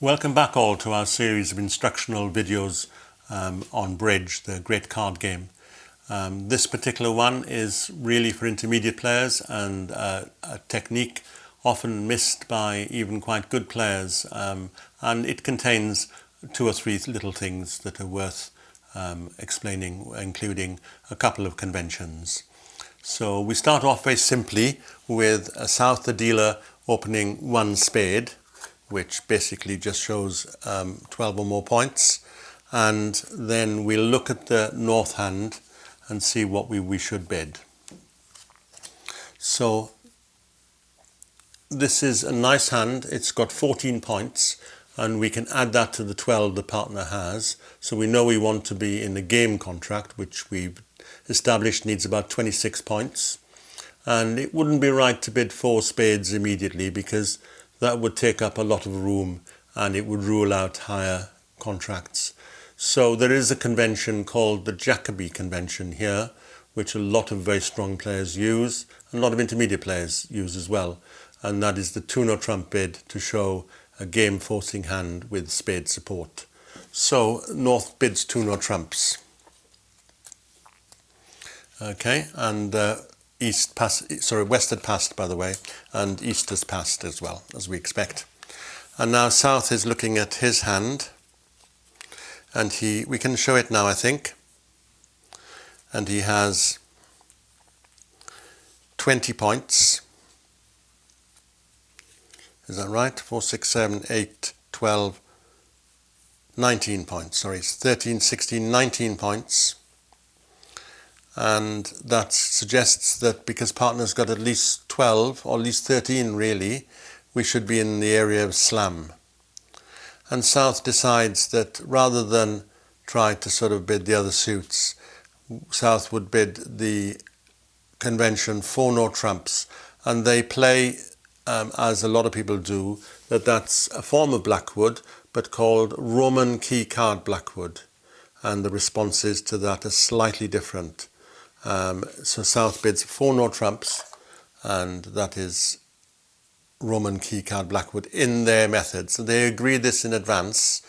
Welcome back all to our series of instructional videos on bridge, the great card game. This particular one is really for intermediate players and a technique often missed by even quite good players, and it contains two or three little things that are worth explaining, including a couple of conventions. So we start off very simply with South the dealer opening one spade, which basically just shows 12 or more points, and then we'll look at the north hand and see what we should bid. So this is a nice hand. It's got 14 points, and we can add that to the 12 the partner has. So we know we want to be in the game contract, which we've established needs about 26 points. And it wouldn't be right to bid 4 spades immediately, because that would take up a lot of room and it would rule out higher contracts. So there is a convention called the Jacobi convention here, which a lot of very strong players use, and a lot of intermediate players use as well. And that is the two no trump bid to show a game forcing hand with spade support. So North bids two no trumps. Okay, and West had passed, by the way, and East has passed as well, as we expect. And now South is looking at his hand, and we can show it now, I think. And he has 20 points. Is that right? 4, 6, 7, 8, 12, 19 points. Sorry, it's 13, 16, 19 points. And that suggests that because partner's got at least 12, or at least 13 really, we should be in the area of slam. And South decides that rather than try to sort of bid the other suits, South would bid the convention 4 no trumps. And they play, as a lot of people do, that's a form of blackwood, but called Roman key card blackwood. And the responses to that are slightly different. So South bids 4 no trumps, and that is Roman key card blackwood in their method. So they agree this in advance.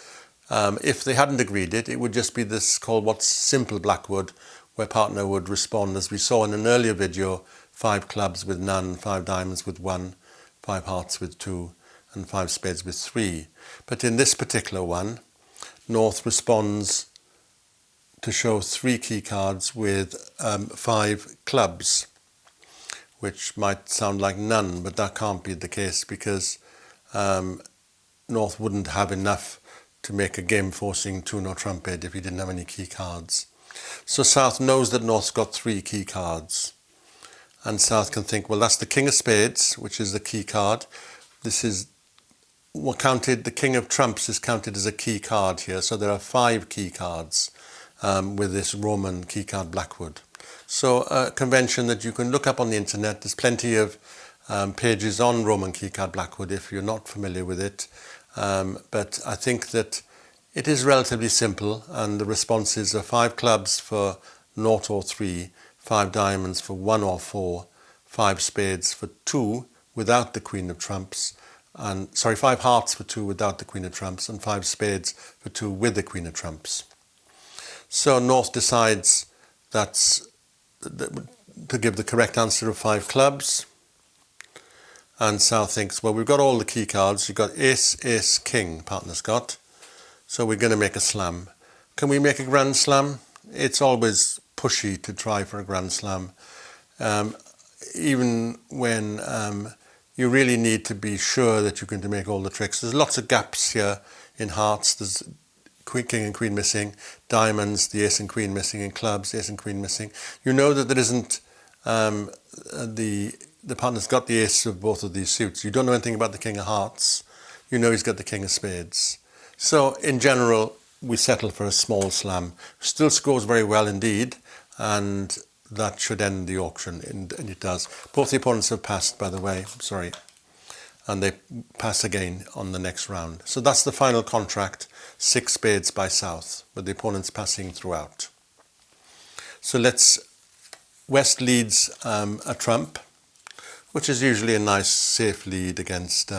If they hadn't agreed it, it would just be this called what's simple blackwood, where partner would respond, as we saw in an earlier video, 5 clubs with none, 5 diamonds with 1, 5 hearts with 2, and 5 spades with 3. But in this particular one, North responds to show 3 key cards with 5 clubs, which might sound like none, but that can't be the case, because North wouldn't have enough to make a game forcing 2 no trump bid if he didn't have any key cards. So South knows that North's got 3 key cards, and South can think, well, that's the king of spades, which is the key card. This is what counted, the king of trumps is counted as a key card here, so there are 5 key cards with this Roman key card blackwood. So a convention that you can look up on the internet. There's plenty of pages on Roman key card blackwood if you're not familiar with it. But I think that it is relatively simple, and the responses are 5 clubs for 0 or 3, 5 diamonds for 1 or 4, 5 spades for 2 without the queen of trumps, and 5 hearts for 2 without the queen of trumps, and 5 spades for 2 with the queen of trumps. So North decides that's to give the correct answer of 5 clubs, and South thinks, well, we've got all the key cards. You've got ace, ace, king, partner's got, so we're going to make a slam. Can we make a grand slam? It's always pushy to try for a grand slam, even when you really need to be sure that you're going to make all the tricks. There's lots of gaps here in hearts. There's queen, king and queen missing, diamonds, the ace and queen missing, and clubs, ace and queen missing. You know that there isn't, the partner's got the ace of both of these suits. You don't know anything about the king of hearts. You know he's got the king of spades. So in general, we settle for a small slam. Still scores very well indeed, and that should end the auction, and it does. Both the opponents have passed, by the way, and they pass again on the next round. So that's the final contract, 6 spades by South, with the opponents passing throughout. So West leads a trump, which is usually a nice safe lead against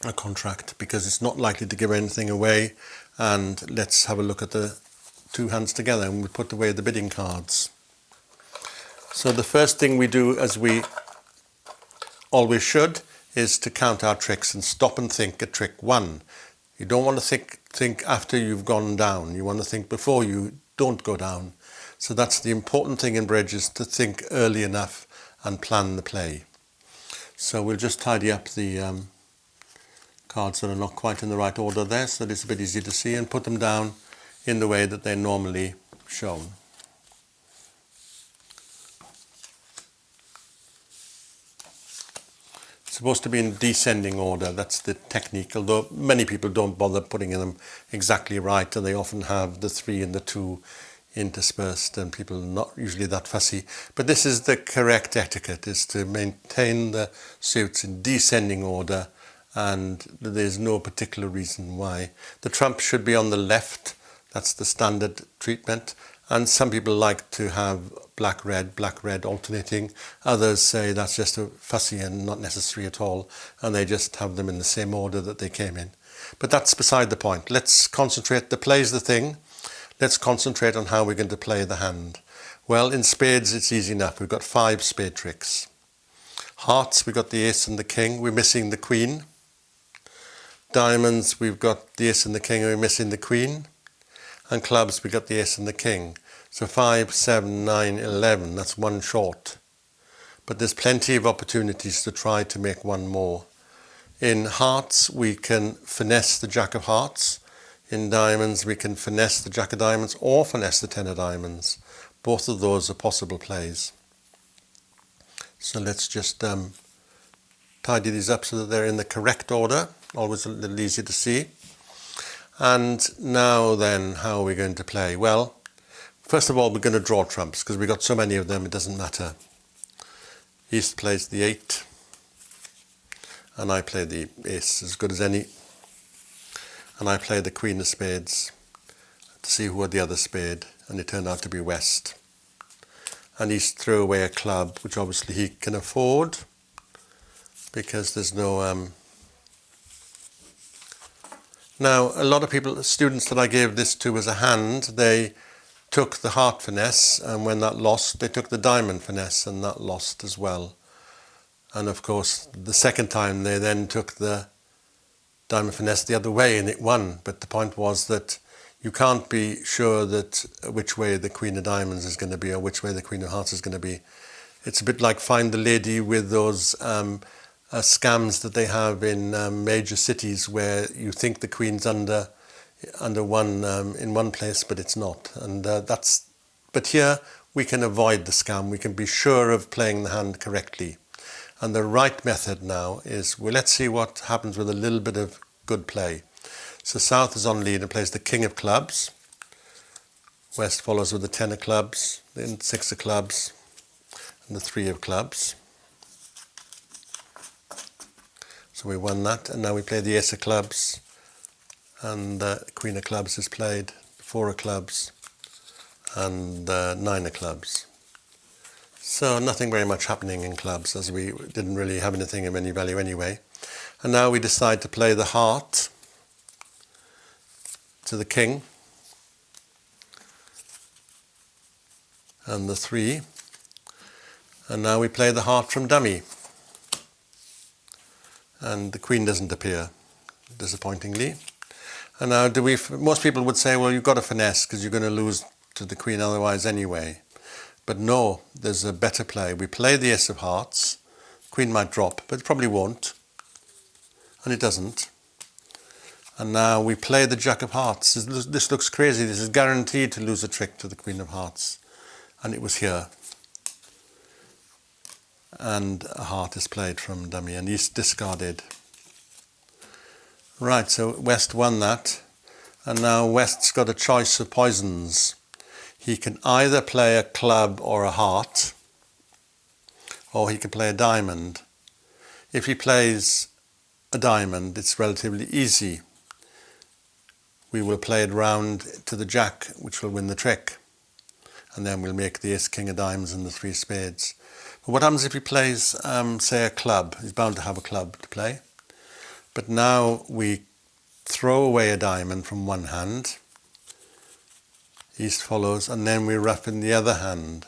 a contract, because it's not likely to give anything away. And let's have a look at the two hands together, and we put away the bidding cards. So the first thing we do, as we always should, is to count our tricks and stop and think at trick 1. You don't want to think after you've gone down. You want to think before you don't go down. So that's the important thing in bridge, is to think early enough and plan the play. So we'll just tidy up the cards that are not quite in the right order there, so that it's a bit easy to see, and put them down in the way that they're normally shown. It's supposed to be in descending order. That's the technique, although many people don't bother putting them exactly right, and they often have the 3 and the 2 interspersed, and people are not usually that fussy. But this is the correct etiquette, is to maintain the suits in descending order, and there's no particular reason why. The trump should be on the left. That's the standard treatment. And some people like to have black, red alternating. Others say that's just a fussy and not necessary at all, and they just have them in the same order that they came in. But that's beside the point. Let's concentrate. The play's the thing. Let's concentrate on how we're going to play the hand. Well, in spades, it's easy enough. We've got 5 spade tricks. Hearts, we've got the ace and the king. We're missing the queen. Diamonds, we've got the ace and the king, and we're missing the queen. And clubs, we've got the ace and the king. So 5, 7, 9, 11, that's 1 short. But there's plenty of opportunities to try to make 1 more. In hearts, we can finesse the jack of hearts. In diamonds, we can finesse the jack of diamonds or finesse the 10 of diamonds. Both of those are possible plays. So let's just tidy these up so that they're in the correct order. Always a little easier to see. And now then, how are we going to play? Well, first of all, we're going to draw trumps, because we've got so many of them, it doesn't matter. East plays the 8, and I play the ace, as good as any. And I play the queen of spades to see who had the other spade, and it turned out to be West. And East threw away a club, which obviously he can afford, because there's no... Now, a lot of people, students that I gave this to as a hand, they took the heart finesse, and when that lost, they took the diamond finesse, and that lost as well. And of course, the second time, they then took the diamond finesse the other way, and it won. But the point was that you can't be sure that which way the queen of diamonds is going to be, or which way the queen of hearts is going to be. It's a bit like Find the Lady with those scams that they have in major cities, where you think the queen's under one in one place, but it's not. And but here we can avoid the scam. We can be sure of playing the hand correctly. And the right method now is, well, let's see what happens with a little bit of good play. So South is on lead and plays the king of clubs. West follows with the 10 of clubs, then 6 of clubs, and the 3 of clubs. So we won that, and now we play the ace of clubs, and queen of clubs is played, 4 of clubs, and 9 of clubs. So nothing very much happening in clubs, as we didn't really have anything of any value anyway. And now we decide to play the heart to the king, and the 3, and now we play the heart from dummy. And the queen doesn't appear, disappointingly. And now most people would say, well, you've got to finesse because you're going to lose to the queen otherwise anyway. But no, there's a better play. We play the ace of hearts. Queen might drop, but it probably won't. And it doesn't. And now we play the jack of hearts. This looks crazy. This is guaranteed to lose a trick to the queen of hearts. And it was here. And a heart is played from dummy, and East discarded. Right, so West won that, and now West's got a choice of poisons. He can either play a club or a heart, or he can play a diamond. If he plays a diamond, it's relatively easy. We will play it round to the jack, which will win the trick, and then we'll make the ace, king of diamonds, and the 3 spades. But what happens if he plays, say, a club? He's bound to have a club to play. But now we throw away a diamond from one hand, East follows, and then we rough in the other hand.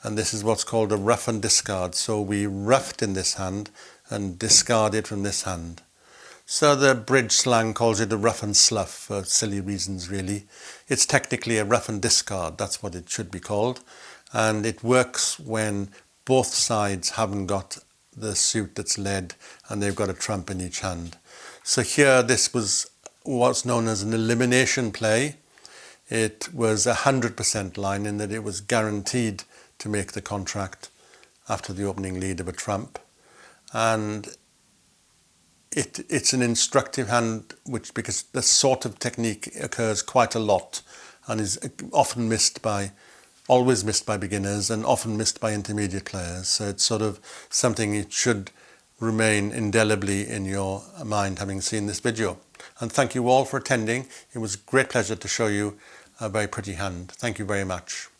And this is what's called a rough and discard. So we roughed in this hand and discarded from this hand. So the bridge slang calls it a rough and slough for silly reasons, really. It's technically a rough and discard. That's what it should be called. And it works when both sides haven't got the suit that's led and they've got a trump in each hand. So here this was what's known as an elimination play. It was 100% line in that it was guaranteed to make the contract after the opening lead of a trump. And it's an instructive hand, which, because this sort of technique occurs quite a lot and is often always missed by beginners and often missed by intermediate players. So it's sort of something it should remain indelibly in your mind having seen this video. And thank you all for attending. It was a great pleasure to show you a very pretty hand. Thank you very much.